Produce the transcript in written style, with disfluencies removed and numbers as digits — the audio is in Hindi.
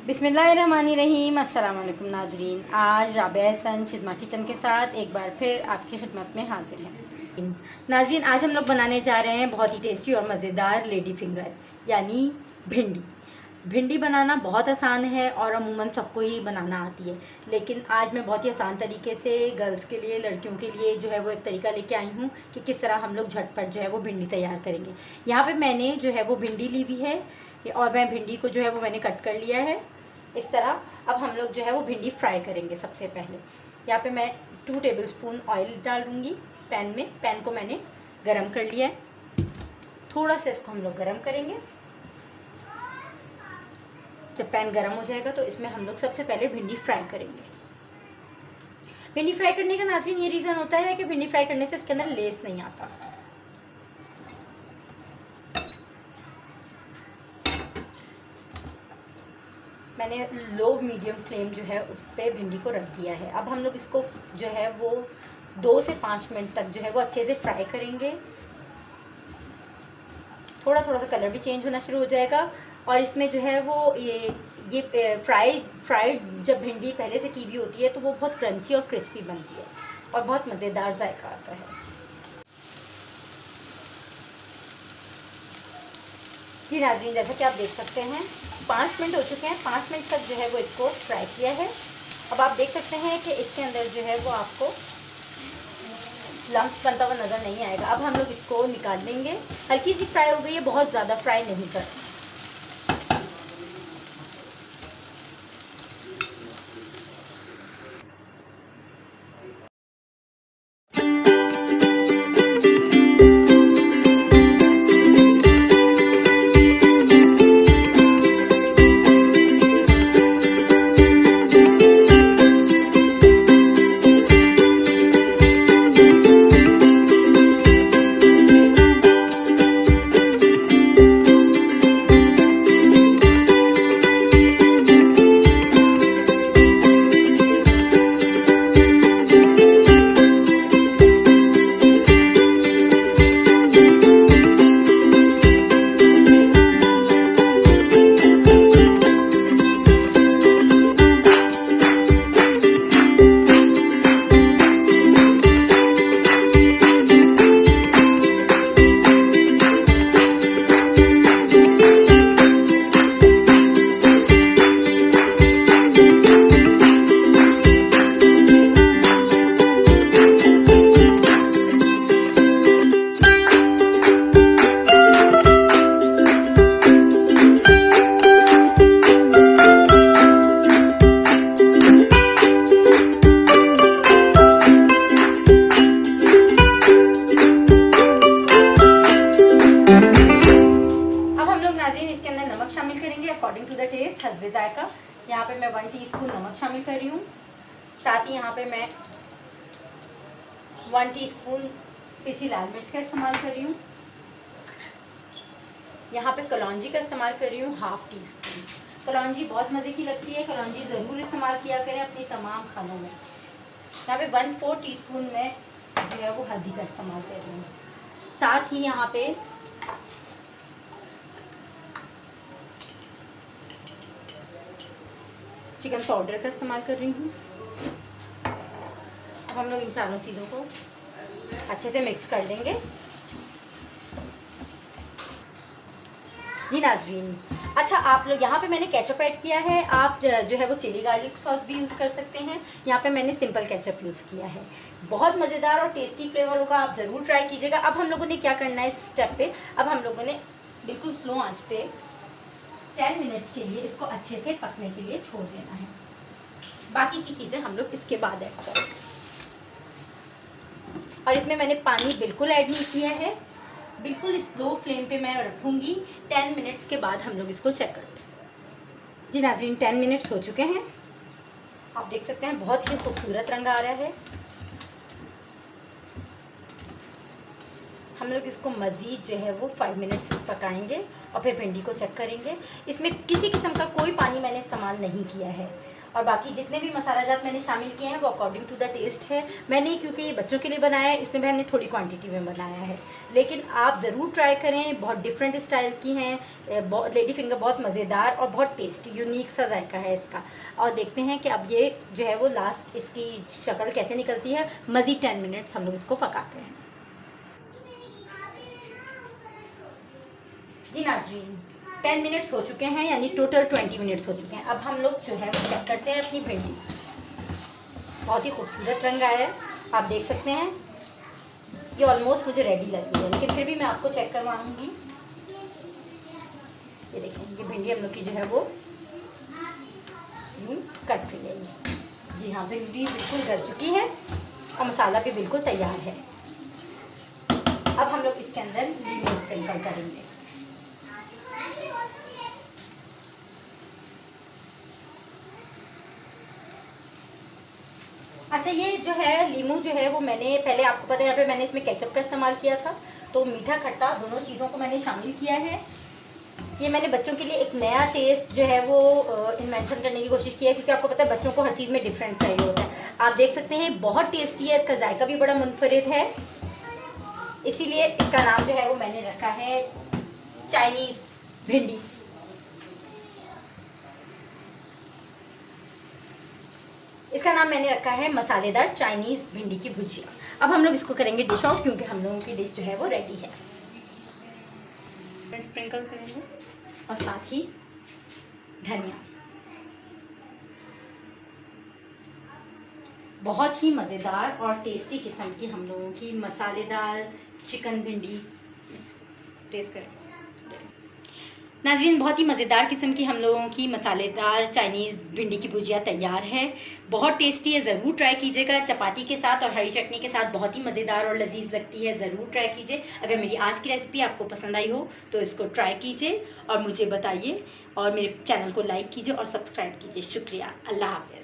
बिस्मिल्लाहिर्रहमानिर्रहीम। अस्सलाम वालेकुम नाजरीन। आज राबिया हसन शिदमा किचन के साथ एक बार फिर आपकी खिदमत में हाजिर हैं। नाजरीन, आज हम लोग बनाने जा रहे हैं बहुत ही टेस्टी और मज़ेदार लेडी फिंगर यानी भिंडी। भिंडी बनाना बहुत आसान है और अमूमन सबको ही बनाना आती है, लेकिन आज मैं बहुत ही आसान तरीके से गर्ल्स के लिए, लड़कियों के लिए जो है वो एक तरीका लेके आई हूँ कि किस तरह हम लोग झटपट जो है वो भिंडी तैयार करेंगे। यहाँ पे मैंने जो है वो भिंडी ली हुई है और मैं भिंडी को जो है वो मैंने कट कर लिया है इस तरह। अब हम लोग जो है वो भिंडी फ्राई करेंगे। सबसे पहले यहाँ पे मैं 2 टेबलस्पून ऑयल डालूंगी पैन में। पैन को मैंने गरम कर लिया है, थोड़ा सा इसको हम लोग गरम करेंगे। जब पैन गरम हो जाएगा तो इसमें हम लोग सबसे पहले भिंडी फ्राई करेंगे। भिंडी फ्राई करने का नाज़रीन ये रीज़न होता है कि भिंडी फ्राई करने से इसके अंदर लेस नहीं आता। मैंने लो मीडियम फ्लेम जो है उस पर भिंडी को रख दिया है। अब हम लोग इसको जो है वो 2 से 5 मिनट तक जो है वो अच्छे से फ्राई करेंगे। थोड़ा थोड़ा सा कलर भी चेंज होना शुरू हो जाएगा और इसमें जो है वो ये फ्राइड जब भिंडी पहले से की हुई होती है तो वो बहुत क्रंची और क्रिस्पी बनती है और बहुत मज़ेदार जायका आता है। जी नाज़रीन, जैसा कि आप देख सकते हैं 5 मिनट हो चुके हैं। 5 मिनट तक जो है वो इसको फ्राई किया है। अब आप देख सकते हैं कि इसके अंदर जो है वो आपको लम्स बनता हुआ नज़र नहीं आएगा। अब हम लोग इसको निकाल लेंगे। हल्की सी फ्राई हो गई है, बहुत ज़्यादा फ्राई नहीं करना। अकॉर्डिंग टू द टेस्ट, हस्बे जायका। यहाँ पे मैं 1 टीस्पून नमक शामिल कर रही हूँ। साथ ही यहाँ पे मैं 1 टीस्पून पिसी लाल मिर्च का इस्तेमाल कर रही हूँ। यहाँ पे कलौंजी का इस्तेमाल कर रही हूँ 1/2 टीस्पून। कलौंजी बहुत मज़े की लगती है, कलौंजी ज़रूर इस्तेमाल किया करें अपनी तमाम खानों में। यहाँ पे 1/4 टीस्पून मैं जो है वो हल्दी का इस्तेमाल कर रही हूँ। साथ ही यहाँ पे चिकन पाउडर का इस्तेमाल कर रही हूँ। अब हम लोग इन सारों चीज़ों को अच्छे से मिक्स कर लेंगे। जी नाज़रीन, अच्छा आप लोग यहाँ पे मैंने केचप ऐड किया है। आप जो है वो चिली गार्लिक सॉस भी यूज़ कर सकते हैं। यहाँ पे मैंने सिंपल केचप यूज़ किया है। बहुत मज़ेदार और टेस्टी फ्लेवर होगा, आप ज़रूर ट्राई कीजिएगा। अब हम लोगों ने क्या करना है इस स्टेप पे, अब हम लोगों ने बिल्कुल स्लो आंच पे 10 मिनट्स के लिए इसको अच्छे से पकने के लिए छोड़ देना है। बाकी की चीज़ें हम लोग इसके बाद ऐड करेंगे। और इसमें मैंने पानी बिल्कुल ऐड नहीं किया है, बिल्कुल स्लो फ्लेम पे मैं रखूँगी। 10 मिनट्स के बाद हम लोग इसको चेक करते हैं। जी नाज़रीन, 10 मिनट्स हो चुके हैं। आप देख सकते हैं बहुत ही खूबसूरत रंग आ रहा है। हम लोग इसको मज़ीद जो है वो 5 मिनट्स पकाएंगे और फिर भिंडी को चेक करेंगे। इसमें किसी किस्म का कोई पानी मैंने इस्तेमाल नहीं किया है और बाकी जितने भी मसाला जात मैंने शामिल किए हैं वो अकॉर्डिंग टू द टेस्ट है। मैंने क्योंकि ये बच्चों के लिए बनाया है इसलिए मैंने थोड़ी क्वांटिटी में बनाया है, लेकिन आप ज़रूर ट्राई करें। बहुत डिफरेंट स्टाइल की हैं, लेडी फिंगर बहुत मज़ेदार और बहुत टेस्टी यूनिक सा जायका है इसका। और देखते हैं कि अब ये जो है वो लास्ट इसकी शक्ल कैसे निकलती है। मज़ीद 10 मिनट्स हम लोग इसको पकाते हैं। जी नाज़रीन, 10 मिनट्स हो चुके हैं, यानी टोटल 20 मिनट्स हो चुके हैं। अब हम लोग जो है वो चेक करते हैं अपनी भिंडी। बहुत ही खूबसूरत रंग आया है, आप देख सकते हैं। ये ऑलमोस्ट मुझे रेडी लग रही है, लेकिन फिर भी मैं आपको चेक करवाऊंगी। ये देखें, ये भिंडी हम लोग की जो है वो कट रही है। जी हाँ, भिंडी बिल्कुल गल चुकी है और मसाला भी बिल्कुल तैयार है। अब हम लोग इसके अंदर नींबू स्प्रिंकल करेंगे। अच्छा, ये जो है लीमू जो है वो मैंने पहले, आपको पता है यहाँ पे मैंने इसमें केचप का इस्तेमाल किया था, तो मीठा खट्टा दोनों चीज़ों को मैंने शामिल किया है। ये मैंने बच्चों के लिए एक नया टेस्ट जो है वो इन्वेंशन करने की कोशिश की है, क्योंकि आपको पता है बच्चों को हर चीज़ में डिफरेंट चाहिए होता है। आप देख सकते हैं बहुत टेस्टी है, इसका जायका भी बड़ा मुनफरिद है, इसीलिए इसका नाम जो है वो मैंने रखा है चाइनीज़ भिंडी। इसका नाम मैंने रखा है मसालेदार चाइनीज़ भिंडी की भुजिया। अब हम लोग इसको करेंगे डिश आउट, क्योंकि हम लोगों की डिश जो है वो रेडी है। स्प्रिंकल करेंगे और साथ ही धनिया। बहुत ही मज़ेदार और टेस्टी किस्म की हम लोगों की मसालेदार चिकन भिंडी। टेस्ट करें नाज़रीन, बहुत ही मज़ेदार किस्म की हम लोगों की मसालेदार चाइनीज़ भिंडी की भुजिया तैयार है। बहुत टेस्टी है, ज़रूर ट्राई कीजिएगा। चपाती के साथ और हरी चटनी के साथ बहुत ही मज़ेदार और लजीज लगती है, ज़रूर ट्राई कीजिए। अगर मेरी आज की रेसिपी आपको पसंद आई हो तो इसको ट्राई कीजिए और मुझे बताइए, और मेरे चैनल को लाइक कीजिए और सब्सक्राइब कीजिए। शुक्रिया, अल्लाह हाफ़िज़।